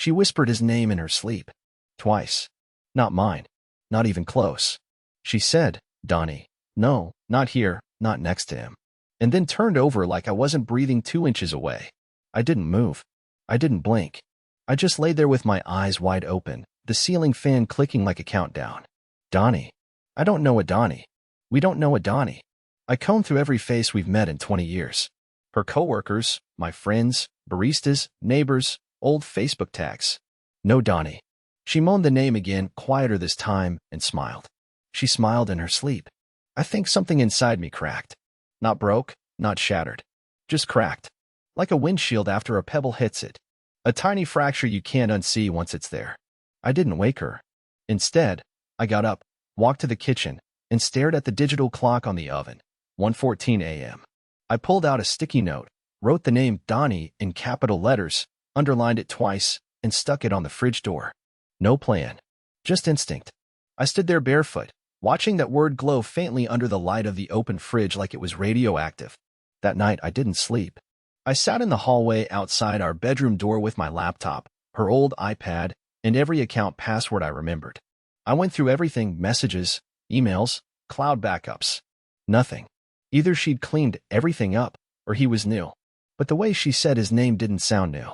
She whispered his name in her sleep. Twice. Not mine. Not even close. She said, Donnie. No, not here, not next to him. And then turned over like I wasn't breathing 2 inches away. I didn't move. I didn't blink. I just lay there with my eyes wide open, the ceiling fan clicking like a countdown. Donnie. I don't know a Donnie. We don't know a Donnie. I combed through every face we've met in 20 years. Her coworkers, my friends, baristas, neighbors, old Facebook tags. No Donnie. She moaned the name again, quieter this time, and smiled. She smiled in her sleep. I think something inside me cracked. Not broke, not shattered. Just cracked. Like a windshield after a pebble hits it. A tiny fracture you can't unsee once it's there. I didn't wake her. Instead, I got up, walked to the kitchen, and stared at the digital clock on the oven. 1:14 a.m. I pulled out a sticky note, wrote the name Donnie in capital letters, underlined it twice, and stuck it on the fridge door. No plan. Just instinct. I stood there barefoot, watching that word glow faintly under the light of the open fridge like it was radioactive. That night, I didn't sleep. I sat in the hallway outside our bedroom door with my laptop, her old iPad, and every account password I remembered. I went through everything: messages, emails, cloud backups. Nothing. Either she'd cleaned everything up, or he was new. But the way she said his name didn't sound new.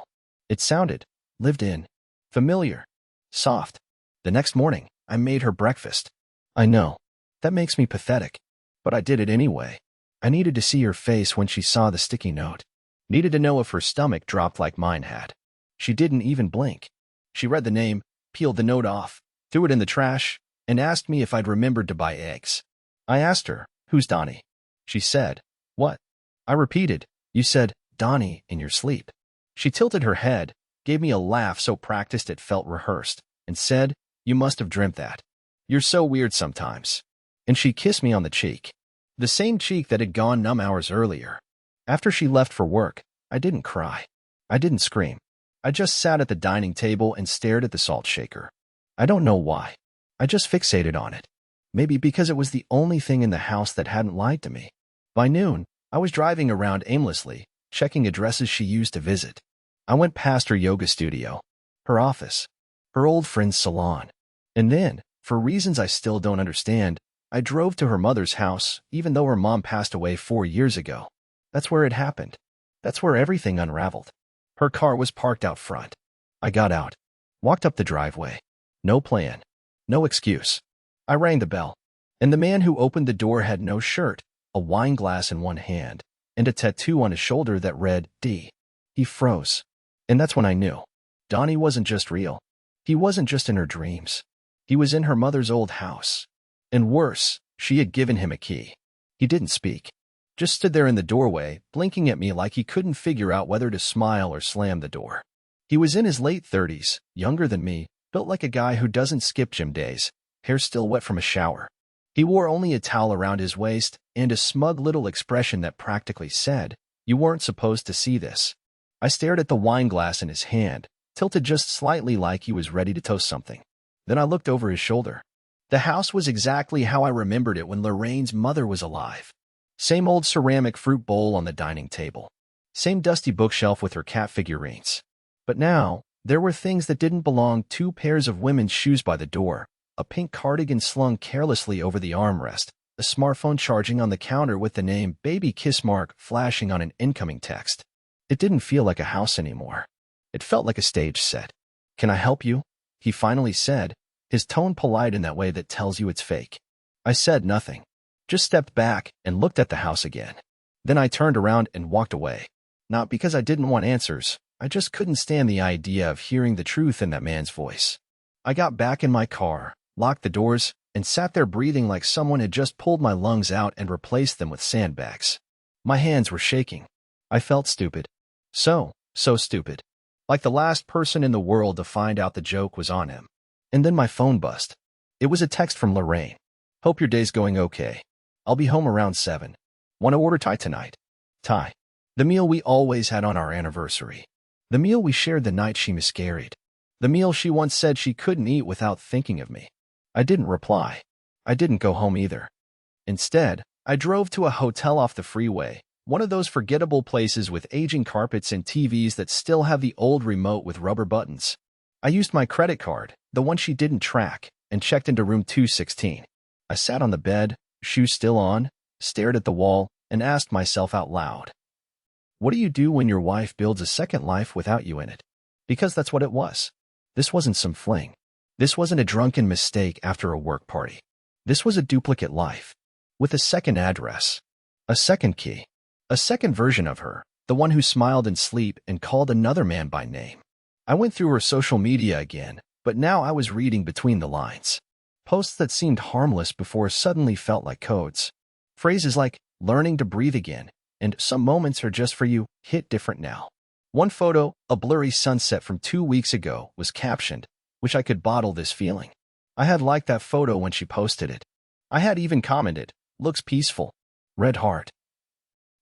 It sounded lived in, familiar, soft. The next morning, I made her breakfast. I know. That makes me pathetic. But I did it anyway. I needed to see her face when she saw the sticky note. Needed to know if her stomach dropped like mine had. She didn't even blink. She read the name, peeled the note off, threw it in the trash, and asked me if I'd remembered to buy eggs. I asked her, "Who's Donnie?" She said, "What?" I repeated, "You said Donnie in your sleep." She tilted her head, gave me a laugh so practiced it felt rehearsed, and said, "You must have dreamt that. You're so weird sometimes." And she kissed me on the cheek. The same cheek that had gone numb hours earlier. After she left for work, I didn't cry. I didn't scream. I just sat at the dining table and stared at the salt shaker. I don't know why. I just fixated on it. Maybe because it was the only thing in the house that hadn't lied to me. By noon, I was driving around aimlessly, checking addresses she used to visit. I went past her yoga studio, her office, her old friend's salon. And then, for reasons I still don't understand, I drove to her mother's house, even though her mom passed away 4 years ago. That's where it happened. That's where everything unraveled. Her car was parked out front. I got out, walked up the driveway. No plan. No excuse. I rang the bell, and the man who opened the door had no shirt, a wine glass in one hand, and a tattoo on his shoulder that read D. He froze. And that's when I knew. Donnie wasn't just real. He wasn't just in her dreams. He was in her mother's old house. And worse, she had given him a key. He didn't speak. Just stood there in the doorway, blinking at me like he couldn't figure out whether to smile or slam the door. He was in his late 30s, younger than me, built like a guy who doesn't skip gym days, hair still wet from a shower. He wore only a towel around his waist and a smug little expression that practically said, "You weren't supposed to see this." I stared at the wine glass in his hand, tilted just slightly like he was ready to toast something. Then I looked over his shoulder. The house was exactly how I remembered it when Lorraine's mother was alive. Same old ceramic fruit bowl on the dining table. Same dusty bookshelf with her cat figurines. But now, there were things that didn't belong: 2 pairs of women's shoes by the door, a pink cardigan slung carelessly over the armrest, a smartphone charging on the counter with the name Baby Kiss Mark flashing on an incoming text. It didn't feel like a house anymore. It felt like a stage set. "Can I help you?" he finally said, his tone polite in that way that tells you it's fake. I said nothing. Just stepped back and looked at the house again. Then I turned around and walked away. Not because I didn't want answers. I just couldn't stand the idea of hearing the truth in that man's voice. I got back in my car, locked the doors, and sat there breathing like someone had just pulled my lungs out and replaced them with sandbags. My hands were shaking. I felt stupid. So stupid. Like the last person in the world to find out the joke was on him. And then my phone buzzed. It was a text from Lorraine. "Hope your day's going okay. I'll be home around 7. Want to order Thai tonight?" Thai. The meal we always had on our anniversary. The meal we shared the night she miscarried. The meal she once said she couldn't eat without thinking of me. I didn't reply. I didn't go home either. Instead, I drove to a hotel off the freeway, one of those forgettable places with aging carpets and TVs that still have the old remote with rubber buttons. I used my credit card, the one she didn't track, and checked into room 216. I sat on the bed, shoes still on, stared at the wall, and asked myself out loud, what do you do when your wife builds a second life without you in it? Because that's what it was. This wasn't some fling. This wasn't a drunken mistake after a work party. This was a duplicate life, with a second address, a second key, a second version of her, the one who smiled in sleep and called another man by name. I went through her social media again, but now I was reading between the lines. Posts that seemed harmless before suddenly felt like codes. Phrases like, learning to breathe again, and some moments are just for you, hit different now. One photo, a blurry sunset from 2 weeks ago, was captioned, wish I could bottle this feeling. I had liked that photo when she posted it. I had even commented, looks peaceful. Red heart.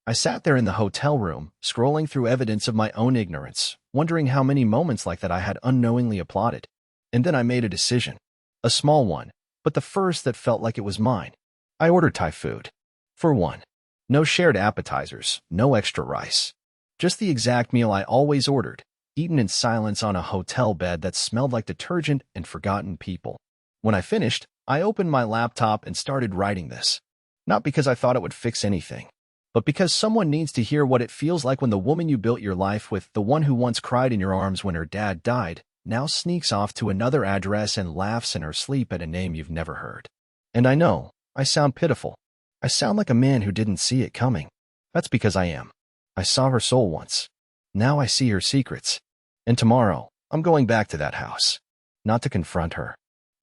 I sat there in the hotel room, scrolling through evidence of my own ignorance, wondering how many moments like that I had unknowingly applauded. And then I made a decision. A small one, but the first that felt like it was mine. I ordered Thai food. For one. No shared appetizers, no extra rice. Just the exact meal I always ordered, eaten in silence on a hotel bed that smelled like detergent and forgotten people. When I finished, I opened my laptop and started writing this. Not because I thought it would fix anything, but because someone needs to hear what it feels like when the woman you built your life with, the one who once cried in your arms when her dad died, now sneaks off to another address and laughs in her sleep at a name you've never heard. And I know, I sound pitiful. I sound like a man who didn't see it coming. That's because I am. I saw her soul once. Now I see her secrets. And tomorrow, I'm going back to that house. Not to confront her.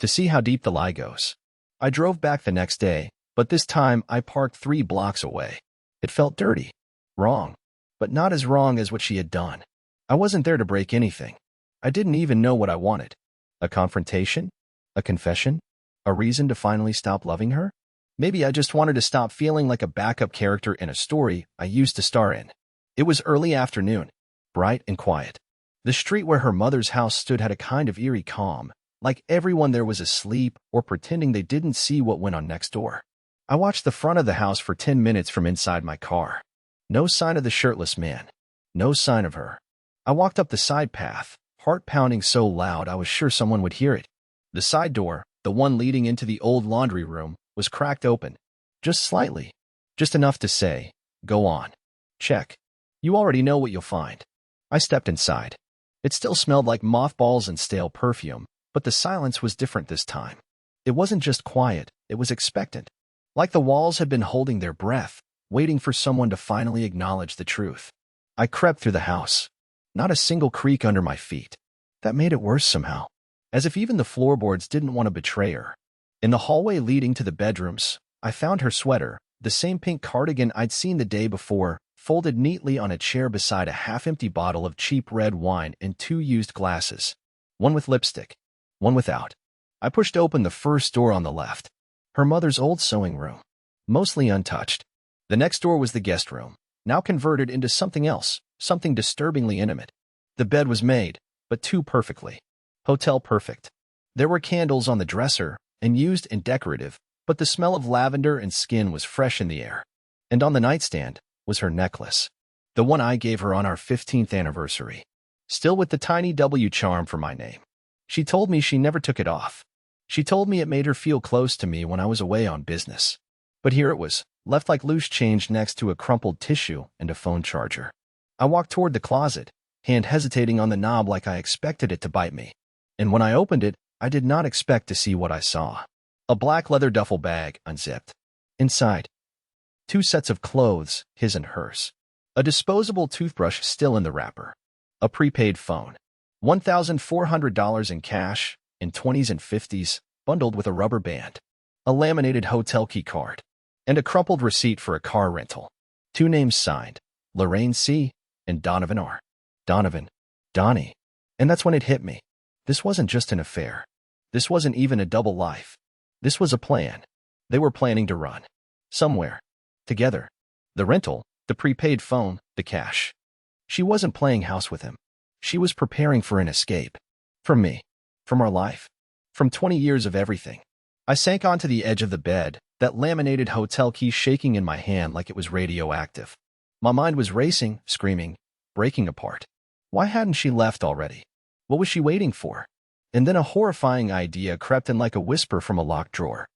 To see how deep the lie goes. I drove back the next day, but this time I parked 3 blocks away. It felt dirty. Wrong. But not as wrong as what she had done. I wasn't there to break anything. I didn't even know what I wanted. A confrontation? A confession? A reason to finally stop loving her? Maybe I just wanted to stop feeling like a backup character in a story I used to star in. It was early afternoon, bright and quiet. The street where her mother's house stood had a kind of eerie calm, like everyone there was asleep or pretending they didn't see what went on next door. I watched the front of the house for 10 minutes from inside my car. No sign of the shirtless man. No sign of her. I walked up the side path, heart pounding so loud I was sure someone would hear it. The side door, the one leading into the old laundry room, was cracked open. Just slightly. Just enough to say, go on. Check. You already know what you'll find. I stepped inside. It still smelled like mothballs and stale perfume, but the silence was different this time. It wasn't just quiet, it was expectant. Like the walls had been holding their breath, waiting for someone to finally acknowledge the truth. I crept through the house. Not a single creak under my feet. That made it worse somehow. As if even the floorboards didn't want to betray her. In the hallway leading to the bedrooms, I found her sweater, the same pink cardigan I'd seen the day before, folded neatly on a chair beside a half-empty bottle of cheap red wine and 2 used glasses. One with lipstick, one without. I pushed open the first door on the left. Her mother's old sewing room. Mostly untouched. The next door was the guest room, now converted into something else, something disturbingly intimate. The bed was made, but too perfectly. Hotel perfect. There were candles on the dresser, and used and decorative, but the smell of lavender and skin was fresh in the air. And on the nightstand was her necklace. The one I gave her on our 15th anniversary. Still with the tiny W charm for my name. She told me she never took it off. She told me it made her feel close to me when I was away on business. But here it was, left like loose change next to a crumpled tissue and a phone charger. I walked toward the closet, hand hesitating on the knob like I expected it to bite me. And when I opened it, I did not expect to see what I saw. A black leather duffel bag, unzipped. Inside, 2 sets of clothes, his and hers. A disposable toothbrush still in the wrapper. A prepaid phone. $1,400 in cash, in 20s and 50s, bundled with a rubber band. A laminated hotel key card. And a crumpled receipt for a car rental. 2 names signed, Lorraine C. and Donovan R. Donovan. Donnie. And that's when it hit me. This wasn't just an affair. This wasn't even a double life. This was a plan. They were planning to run. Somewhere. Together. The rental, the prepaid phone, the cash. She wasn't playing house with him. She was preparing for an escape. From me. From our life. From 20 years of everything. I sank onto the edge of the bed, that laminated hotel key shaking in my hand like it was radioactive. My mind was racing, screaming, breaking apart. Why hadn't she left already? What was she waiting for? And then a horrifying idea crept in like a whisper from a locked drawer.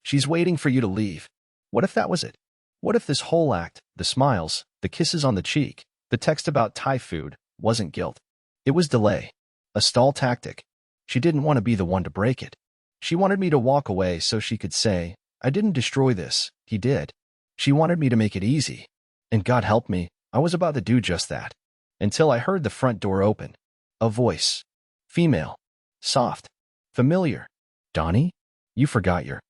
She's waiting for you to leave. What if that was it? What if this whole act, the smiles, the kisses on the cheek, the text about Thai food, wasn't guilt? It was delay. A stall tactic. She didn't want to be the one to break it. She wanted me to walk away so she could say, I didn't destroy this, he did. She wanted me to make it easy. And God help me, I was about to do just that. Until I heard the front door open. A voice. Female. Soft. Familiar. Donnie? You forgot your...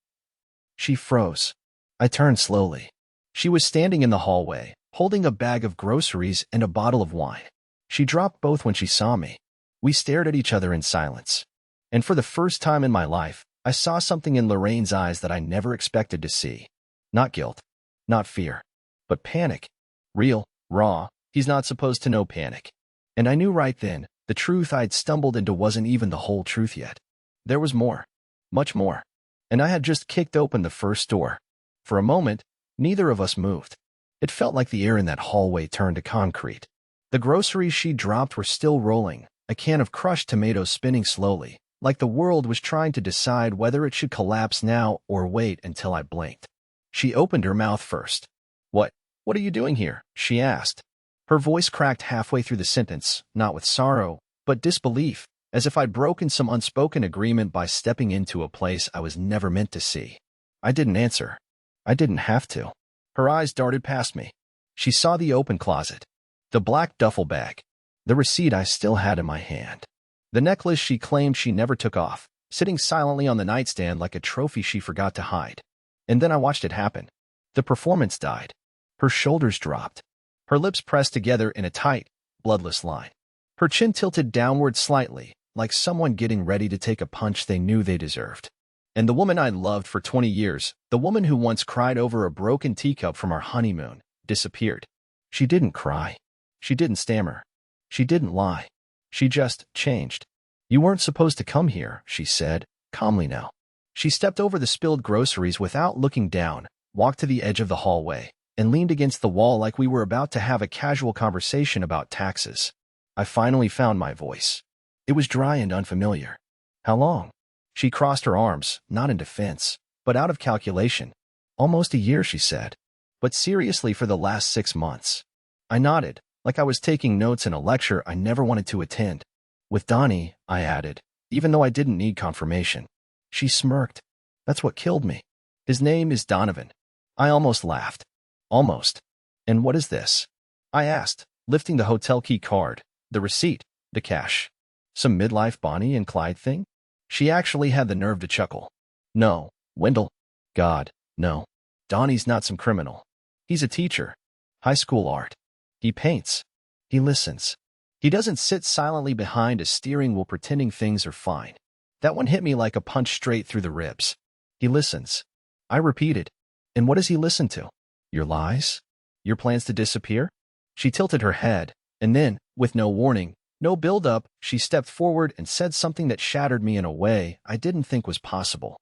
She froze. I turned slowly. She was standing in the hallway, holding a bag of groceries and a bottle of wine. She dropped both when she saw me. We stared at each other in silence. And for the first time in my life, I saw something in Lorraine's eyes that I never expected to see. Not guilt. Not fear. But panic. Real, raw. He's not supposed to know panic. And I knew right then, the truth I'd stumbled into wasn't even the whole truth yet. There was more. Much more. And I had just kicked open the first door. For a moment, neither of us moved. It felt like the air in that hallway turned to concrete. The groceries she dropped were still rolling, a can of crushed tomatoes spinning slowly, like the world was trying to decide whether it should collapse now or wait until I blinked. She opened her mouth first. What are you doing here? She asked. Her voice cracked halfway through the sentence, not with sorrow, but disbelief, as if I'd broken some unspoken agreement by stepping into a place I was never meant to see. I didn't answer. I didn't have to. Her eyes darted past me. She saw the open closet, the black duffel bag, the receipt I still had in my hand, the necklace she claimed she never took off, sitting silently on the nightstand like a trophy she forgot to hide. And then I watched it happen. The performance died. Her shoulders dropped. Her lips pressed together in a tight, bloodless line. Her chin tilted downward slightly, like someone getting ready to take a punch they knew they deserved. And the woman I'd loved for 20 years, the woman who once cried over a broken teacup from our honeymoon, disappeared. She didn't cry. She didn't stammer. She didn't lie. She just changed. You weren't supposed to come here, she said, calmly now. She stepped over the spilled groceries without looking down, walked to the edge of the hallway, and leaned against the wall like we were about to have a casual conversation about taxes. I finally found my voice. It was dry and unfamiliar. How long? She crossed her arms, not in defense, but out of calculation. Almost a year, she said. But seriously, for the last 6 months. I nodded, like I was taking notes in a lecture I never wanted to attend. With Donnie, I added, even though I didn't need confirmation. She smirked. That's what killed me. His name is Donovan. I almost laughed. Almost. And what is this? I asked, lifting the hotel key card, the receipt, the cash. Some midlife Bonnie and Clyde thing? She actually had the nerve to chuckle. No, Wendell. God, no. Donnie's not some criminal. He's a teacher. High school art. He paints. He listens. He doesn't sit silently behind a steering wheel pretending things are fine. That one hit me like a punch straight through the ribs. He listens. I repeated. And what does he listen to? Your lies? Your plans to disappear? She tilted her head, and then, with no warning, no build-up, she stepped forward and said something that shattered me in a way I didn't think was possible.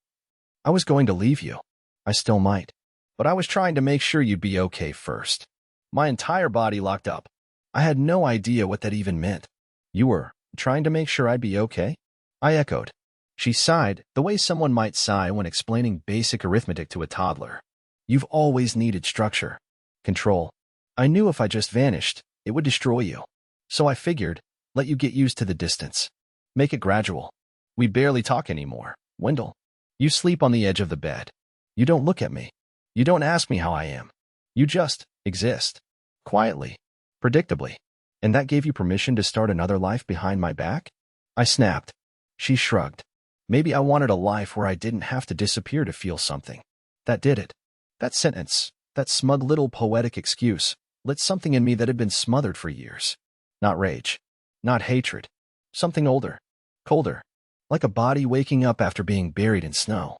I was going to leave you. I still might. But I was trying to make sure you'd be okay first. My entire body locked up. I had no idea what that even meant. You were trying to make sure I'd be okay? I echoed. She sighed, the way someone might sigh when explaining basic arithmetic to a toddler. You've always needed structure. Control. I knew if I just vanished, it would destroy you. So I figured, let you get used to the distance. Make it gradual. We barely talk anymore, Wendell. You sleep on the edge of the bed. You don't look at me. You don't ask me how I am. You just exist. Quietly. Predictably. And that gave you permission to start another life behind my back? I snapped. She shrugged. Maybe I wanted a life where I didn't have to disappear to feel something. That did it. That sentence, that smug little poetic excuse, lit something in me that had been smothered for years. Not rage. Not hatred. Something older. Colder. Like a body waking up after being buried in snow.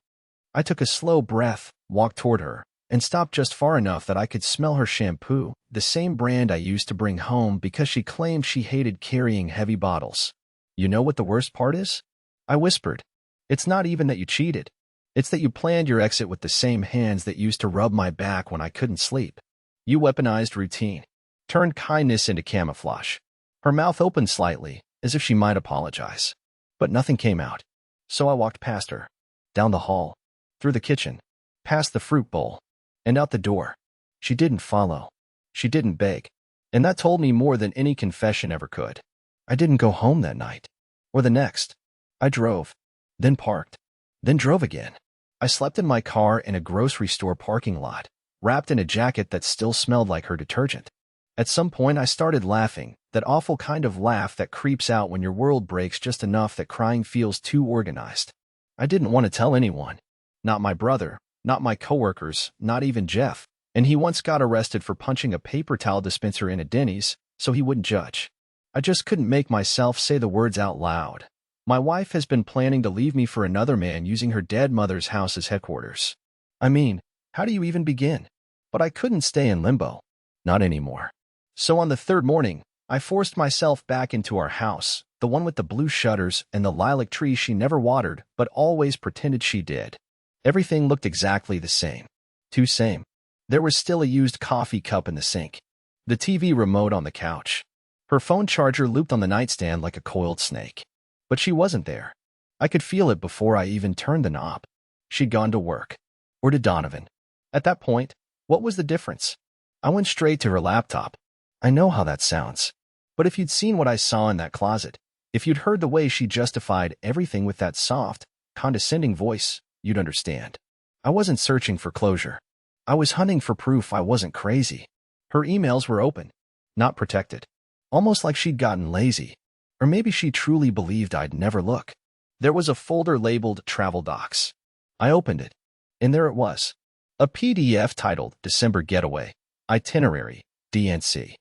I took a slow breath, walked toward her, and stopped just far enough that I could smell her shampoo, the same brand I used to bring home because she claimed she hated carrying heavy bottles. You know what the worst part is? I whispered. It's not even that you cheated. It's that you planned your exit with the same hands that used to rub my back when I couldn't sleep. You weaponized routine. Turned kindness into camouflage. Her mouth opened slightly, as if she might apologize. But nothing came out. So I walked past her, down the hall, through the kitchen, past the fruit bowl, and out the door. She didn't follow. She didn't beg. And that told me more than any confession ever could. I didn't go home that night. Or the next. I drove, then parked, then drove again. I slept in my car in a grocery store parking lot, wrapped in a jacket that still smelled like her detergent. At some point, I started laughing, that awful kind of laugh that creeps out when your world breaks just enough that crying feels too organized. I didn't want to tell anyone. Not my brother, not my coworkers, not even Jeff. And he once got arrested for punching a paper towel dispenser in a Denny's, so he wouldn't judge. I just couldn't make myself say the words out loud. My wife has been planning to leave me for another man using her dead mother's house as headquarters. I mean, how do you even begin? But I couldn't stay in limbo. Not anymore. So on the third morning, I forced myself back into our house, the one with the blue shutters and the lilac tree she never watered but always pretended she did. Everything looked exactly the same. Too same. There was still a used coffee cup in the sink. The TV remote on the couch. Her phone charger looped on the nightstand like a coiled snake. But she wasn't there. I could feel it before I even turned the knob. She'd gone to work. Or to Donovan. At that point, what was the difference? I went straight to her laptop. I know how that sounds. But if you'd seen what I saw in that closet, if you'd heard the way she justified everything with that soft, condescending voice, you'd understand. I wasn't searching for closure. I was hunting for proof I wasn't crazy. Her emails were open, not protected. Almost like she'd gotten lazy. Or maybe she truly believed I'd never look. There was a folder labeled Travel Docs. I opened it, and there it was. A PDF titled December Getaway, Itinerary, DNC.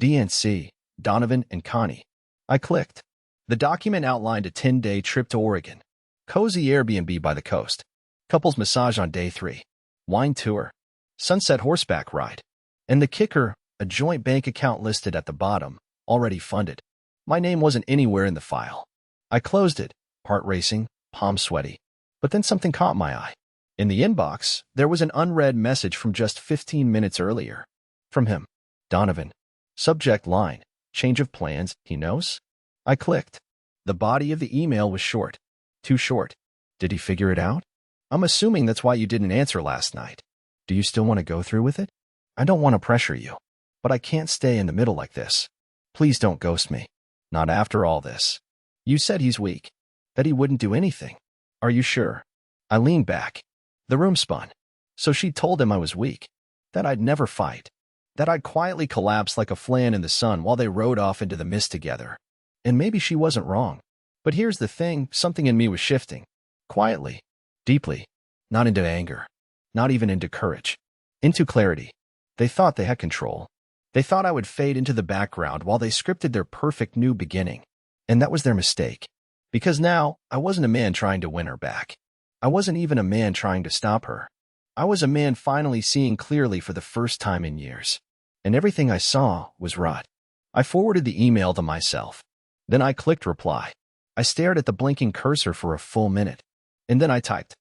DNC, Donovan and Connie. I clicked. The document outlined a 10-day trip to Oregon. Cozy Airbnb by the coast. Couples massage on day 3. Wine tour. Sunset horseback ride. And the kicker, a joint bank account listed at the bottom, already funded. My name wasn't anywhere in the file. I closed it, heart racing, palms sweaty. But then something caught my eye. In the inbox, there was an unread message from just 15 minutes earlier. From him. Donovan. Subject line, change of plans, he knows? I clicked. The body of the email was short. Too short. Did he figure it out? I'm assuming that's why you didn't answer last night. Do you still want to go through with it? I don't want to pressure you. But I can't stay in the middle like this. Please don't ghost me. Not after all this. You said he's weak. That he wouldn't do anything. Are you sure? I leaned back. The room spun. So she told him I was weak. That I'd never fight. That I'd quietly collapse like a flan in the sun while they rode off into the mist together. And maybe she wasn't wrong. But here's the thing, something in me was shifting. Quietly. Deeply. Not into anger. Not even into courage. Into clarity. They thought they had control. They thought I would fade into the background while they scripted their perfect new beginning. And that was their mistake. Because now, I wasn't a man trying to win her back. I wasn't even a man trying to stop her. I was a man finally seeing clearly for the first time in years. And everything I saw was rot. I forwarded the email to myself. Then I clicked reply. I stared at the blinking cursor for a full minute. And then I typed.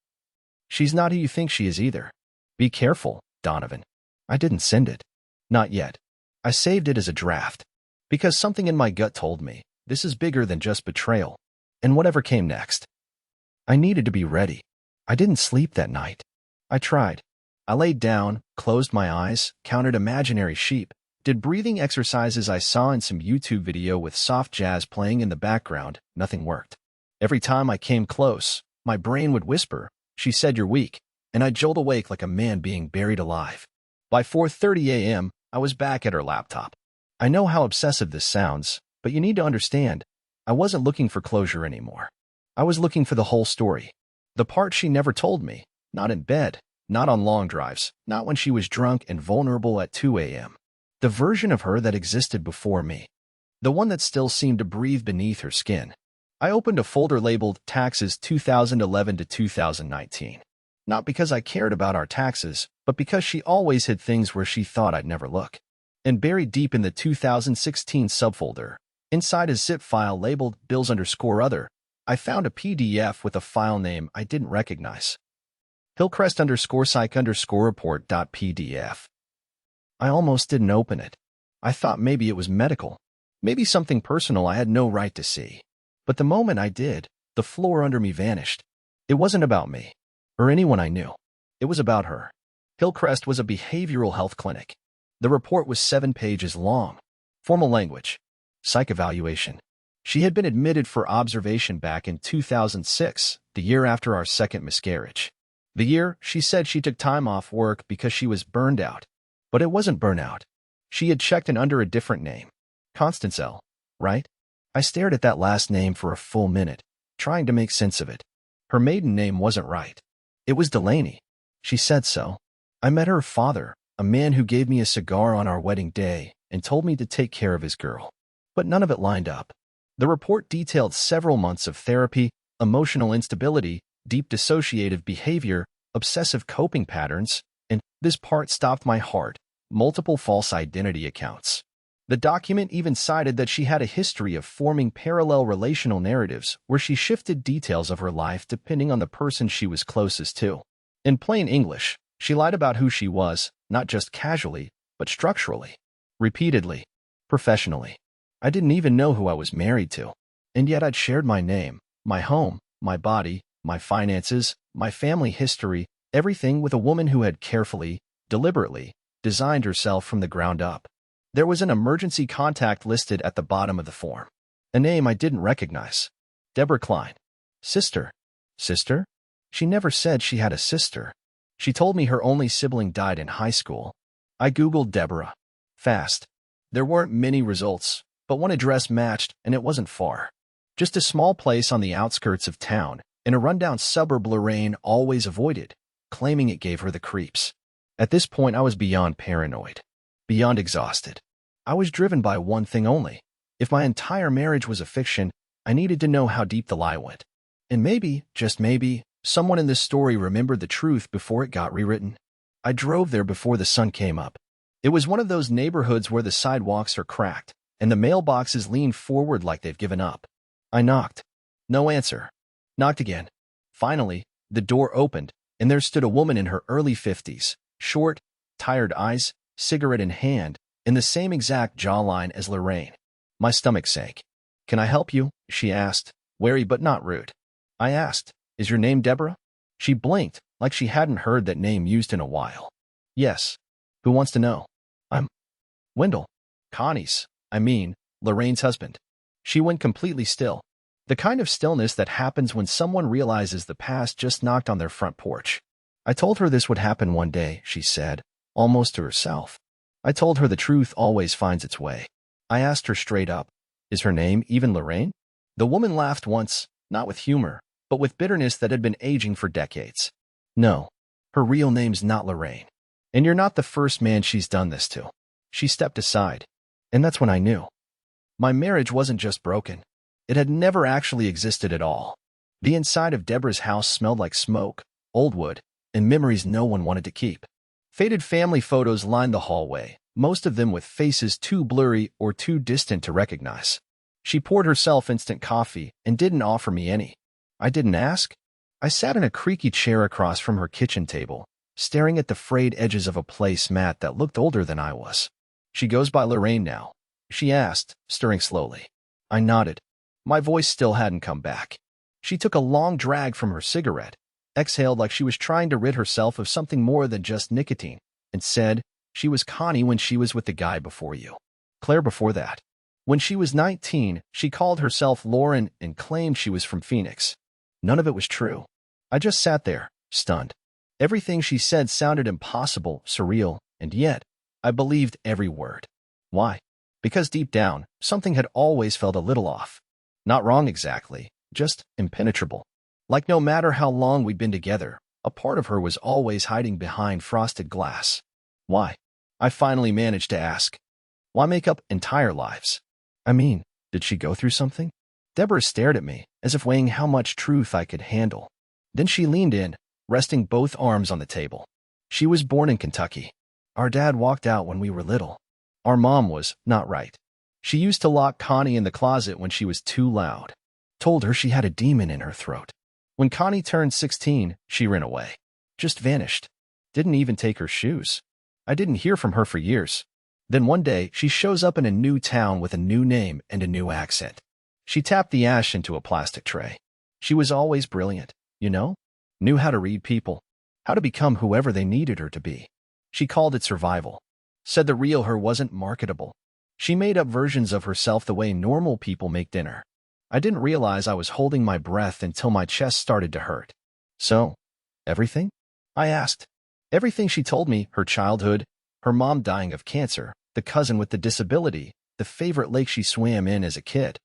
She's not who you think she is either. Be careful, Donovan. I didn't send it. Not yet. I saved it as a draft. Because something in my gut told me, this is bigger than just betrayal. And whatever came next. I needed to be ready. I didn't sleep that night. I tried. I laid down, closed my eyes, counted imaginary sheep, did breathing exercises I saw in some YouTube video with soft jazz playing in the background. Nothing worked. Every time I came close, my brain would whisper, she said you're weak, and I'd jolt awake like a man being buried alive. By 4:30 a.m., I was back at her laptop. I know how obsessive this sounds, but you need to understand, I wasn't looking for closure anymore. I was looking for the whole story. The part she never told me, not in bed, not on long drives, not when she was drunk and vulnerable at 2 a.m. The version of her that existed before me. The one that still seemed to breathe beneath her skin. I opened a folder labeled Taxes 2011 to 2019. Not because I cared about our taxes, but because she always hid things where she thought I'd never look. And buried deep in the 2016 subfolder, inside a zip file labeled bills_other, I found a PDF with a file name I didn't recognize. Hillcrest_psych_report.pdf. I almost didn't open it. I thought maybe it was medical. Maybe something personal I had no right to see. But the moment I did, the floor under me vanished. It wasn't about me, or anyone I knew. It was about her. Hillcrest was a behavioral health clinic. The report was 7 pages long. Formal language. Psych evaluation. She had been admitted for observation back in 2006, the year after our second miscarriage. The year, she said she took time off work because she was burned out. But it wasn't burnout. She had checked in under a different name. Constance L., right? I stared at that last name for a full minute, trying to make sense of it. Her maiden name wasn't right. It was Delaney. She said so. I met her father, a man who gave me a cigar on our wedding day and told me to take care of his girl. But none of it lined up. The report detailed several months of therapy, emotional instability, deep dissociative behavior, obsessive coping patterns, and this part stopped my heart, multiple false identity accounts. The document even cited that she had a history of forming parallel relational narratives where she shifted details of her life depending on the person she was closest to. In plain English, she lied about who she was, not just casually, but structurally, repeatedly, professionally. I didn't even know who I was married to, and yet I'd shared my name, my home, my body, my finances, my family history, everything with a woman who had carefully, deliberately, designed herself from the ground up. There was an emergency contact listed at the bottom of the form. A name I didn't recognize. Deborah Klein. Sister. Sister? She never said she had a sister. She told me her only sibling died in high school. I Googled Deborah. Fast. There weren't many results, but one address matched, and it wasn't far. Just a small place on the outskirts of town, in a rundown suburb Lorraine always avoided, claiming it gave her the creeps. At this point, I was beyond paranoid, beyond exhausted. I was driven by one thing only. If my entire marriage was a fiction, I needed to know how deep the lie went. And maybe, just maybe, someone in this story remembered the truth before it got rewritten. I drove there before the sun came up. It was one of those neighborhoods where the sidewalks are cracked, and the mailboxes lean forward like they've given up. I knocked. No answer. Knocked again. Finally, the door opened, and there stood a woman in her early 50s, short, tired eyes, cigarette in hand, in the same exact jawline as Lorraine. My stomach sank. "Can I help you?" she asked, wary but not rude. I asked, "Is your name Deborah?" She blinked, like she hadn't heard that name used in a while. "Yes. Who wants to know?" "I'm Wendell. Lorraine's husband." She went completely still. The kind of stillness that happens when someone realizes the past just knocked on their front porch. "I told her this would happen one day," she said, almost to herself. "I told her the truth always finds its way." I asked her straight up, "Is her name even Lorraine?" The woman laughed once, not with humor, but with bitterness that had been aging for decades. "No, her real name's not Lorraine. And you're not the first man she's done this to." She stepped aside, and that's when I knew. My marriage wasn't just broken. It had never actually existed at all. The inside of Deborah's house smelled like smoke, old wood, and memories no one wanted to keep. Faded family photos lined the hallway, most of them with faces too blurry or too distant to recognize. She poured herself instant coffee and didn't offer me any. I didn't ask. I sat in a creaky chair across from her kitchen table, staring at the frayed edges of a placemat that looked older than I was. "She goes by Lorraine now?" she asked, stirring slowly. I nodded. My voice still hadn't come back. She took a long drag from her cigarette, exhaled like she was trying to rid herself of something more than just nicotine, and said, "She was Connie when she was with the guy before you. Claire before that. When she was 19, she called herself Lauren and claimed she was from Phoenix." None of it was true. I just sat there, stunned. Everything she said sounded impossible, surreal, and yet, I believed every word. Why? Because deep down, something had always felt a little off. Not wrong exactly, just impenetrable. Like no matter how long we'd been together, a part of her was always hiding behind frosted glass. Why? I finally managed to ask. Why make up entire lives? Did she go through something? Deborah stared at me, as if weighing how much truth I could handle. Then she leaned in, resting both arms on the table. She was born in Kentucky. Our dad walked out when we were little. Our mom was not right. She used to lock Connie in the closet when she was too loud. Told her she had a demon in her throat. When Connie turned 16, she ran away. Just vanished. Didn't even take her shoes. I didn't hear from her for years. Then one day, she shows up in a new town with a new name and a new accent. She tapped the ash into a plastic tray. She was always brilliant, you know? Knew how to read people, how to become whoever they needed her to be. She called it survival. Said the real her wasn't marketable. She made up versions of herself the way normal people make dinner. I didn't realize I was holding my breath until my chest started to hurt. So, everything? I asked. Everything she told me, her childhood, her mom dying of cancer, the cousin with the disability, the favorite lake she swam in as a kid.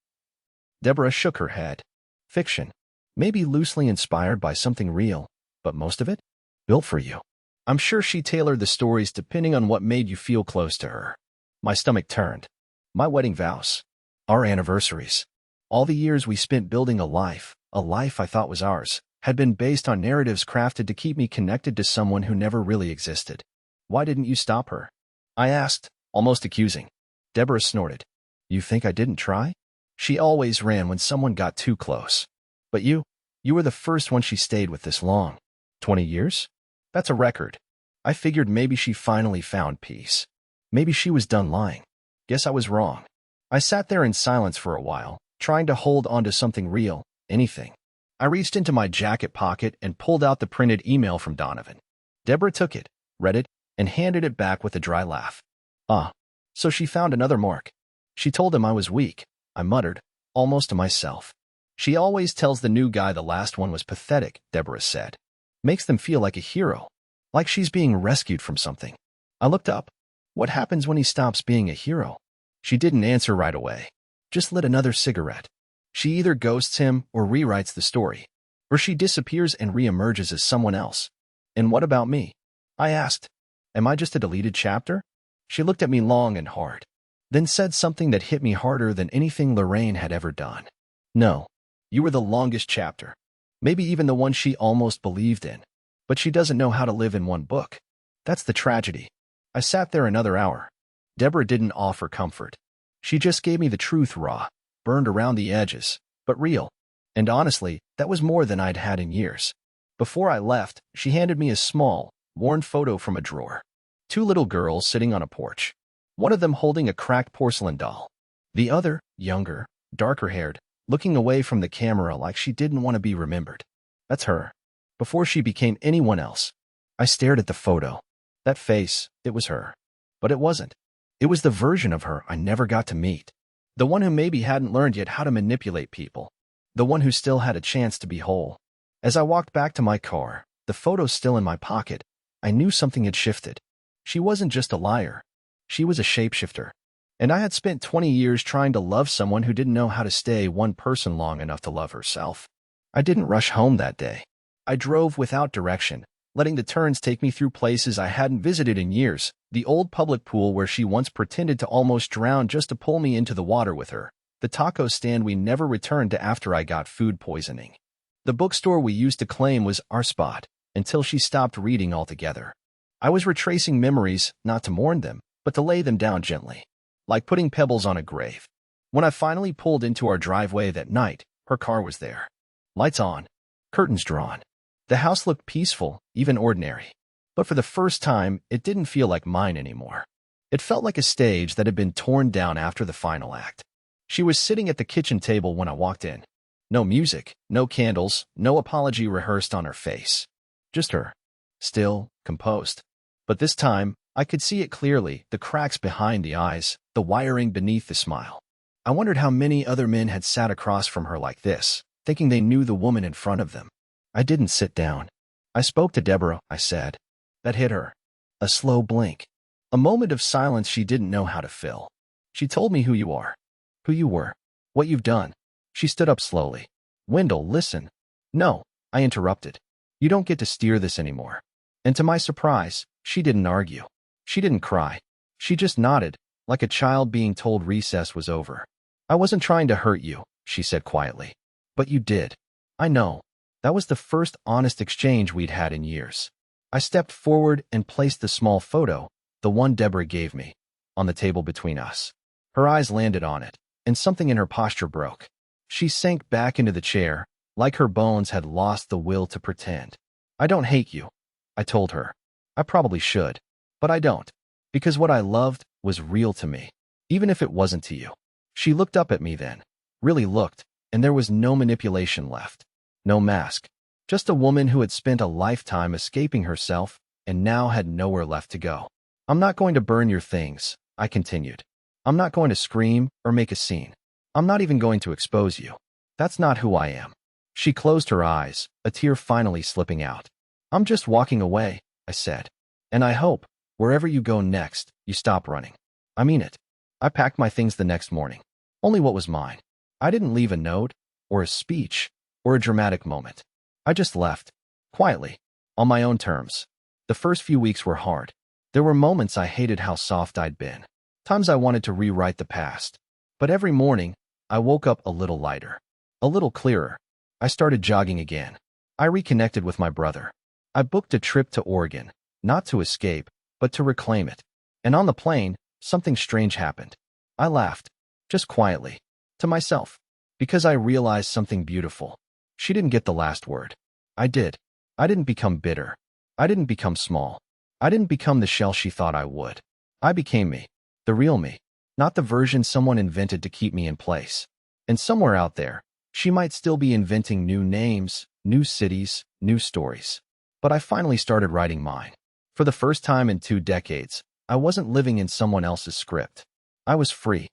Deborah shook her head. Fiction. Maybe loosely inspired by something real, but most of it? Built for you. I'm sure she tailored the stories depending on what made you feel close to her. My stomach turned. My wedding vows. Our anniversaries. All the years we spent building a life I thought was ours, had been based on narratives crafted to keep me connected to someone who never really existed. Why didn't you stop her? I asked, almost accusing. Deborah snorted. You think I didn't try? She always ran when someone got too close. But you were the first one she stayed with this long. 20 years? That's a record. I figured maybe she finally found peace. Maybe she was done lying. Guess I was wrong. I sat there in silence for a while, trying to hold onto something real, anything. I reached into my jacket pocket and pulled out the printed email from Donovan. Deborah took it, read it, and handed it back with a dry laugh. So she found another mark. She told him I was weak, I muttered, almost to myself. She always tells the new guy the last one was pathetic, Deborah said. Makes them feel like a hero, like she's being rescued from something. I looked up. What happens when he stops being a hero? She didn't answer right away. Just lit another cigarette. She either ghosts him or rewrites the story, or she disappears and reemerges as someone else. And what about me? I asked. Am I just a deleted chapter? She looked at me long and hard, then said something that hit me harder than anything Lorraine had ever done. No, you were the longest chapter. Maybe even the one she almost believed in. But she doesn't know how to live in one book. That's the tragedy. I sat there another hour. Deborah didn't offer comfort. She just gave me the truth raw, burned around the edges, but real. And honestly, that was more than I'd had in years. Before I left, she handed me a small, worn photo from a drawer. 2 little girls sitting on a porch. One of them holding a cracked porcelain doll. The other, younger, darker-haired, looking away from the camera like she didn't want to be remembered. That's her. Before she became anyone else. I stared at the photo. That face, it was her. But it wasn't. It was the version of her I never got to meet. The one who maybe hadn't learned yet how to manipulate people. The one who still had a chance to be whole. As I walked back to my car, the photo still in my pocket, I knew something had shifted. She wasn't just a liar. She was a shapeshifter. And I had spent 20 years trying to love someone who didn't know how to stay one person long enough to love herself. I didn't rush home that day. I drove without direction, letting the turns take me through places I hadn't visited in years, the old public pool where she once pretended to almost drown just to pull me into the water with her, the taco stand we never returned to after I got food poisoning. The bookstore we used to claim was our spot, until she stopped reading altogether. I was retracing memories, not to mourn them, but to lay them down gently, like putting pebbles on a grave. When I finally pulled into our driveway that night, her car was there. Lights on, curtains drawn. The house looked peaceful, even ordinary. But for the first time, it didn't feel like mine anymore. It felt like a stage that had been torn down after the final act. She was sitting at the kitchen table when I walked in. No music, no candles, no apology rehearsed on her face. Just her. Still, composed. But this time, I could see it clearly, the cracks behind the eyes, the wiring beneath the smile. I wondered how many other men had sat across from her like this, thinking they knew the woman in front of them. I didn't sit down. I spoke to Deborah, I said. That hit her. A slow blink. A moment of silence she didn't know how to fill. She told me who you are. Who you were. What you've done. She stood up slowly. Wendell, listen. No, I interrupted. You don't get to steer this anymore. And to my surprise, she didn't argue. She didn't cry. She just nodded, like a child being told recess was over. I wasn't trying to hurt you, she said quietly. But you did. I know. That was the first honest exchange we'd had in years. I stepped forward and placed the small photo, the one Deborah gave me, on the table between us. Her eyes landed on it, and something in her posture broke. She sank back into the chair, like her bones had lost the will to pretend. I don't hate you, I told her. I probably should, but I don't. Because what I loved was real to me, even if it wasn't to you. She looked up at me then, really looked, and there was no manipulation left. No mask. Just a woman who had spent a lifetime escaping herself and now had nowhere left to go. I'm not going to burn your things, I continued. I'm not going to scream or make a scene. I'm not even going to expose you. That's not who I am. She closed her eyes, a tear finally slipping out. I'm just walking away, I said. And I hope, wherever you go next, you stop running. I mean it. I packed my things the next morning. Only what was mine. I didn't leave a note, or a speech, or a dramatic moment. I just left, quietly, on my own terms. The first few weeks were hard. There were moments I hated how soft I'd been. Times I wanted to rewrite the past. But every morning, I woke up a little lighter, a little clearer. I started jogging again. I reconnected with my brother. I booked a trip to Oregon, not to escape, but to reclaim it. And on the plane, something strange happened. I laughed, just quietly, to myself, because I realized something beautiful. She didn't get the last word. I did. I didn't become bitter. I didn't become small. I didn't become the shell she thought I would. I became me, the real me, not the version someone invented to keep me in place. And somewhere out there, she might still be inventing new names, new cities, new stories. But I finally started writing mine. For the first time in 2 decades, I wasn't living in someone else's script. I was free.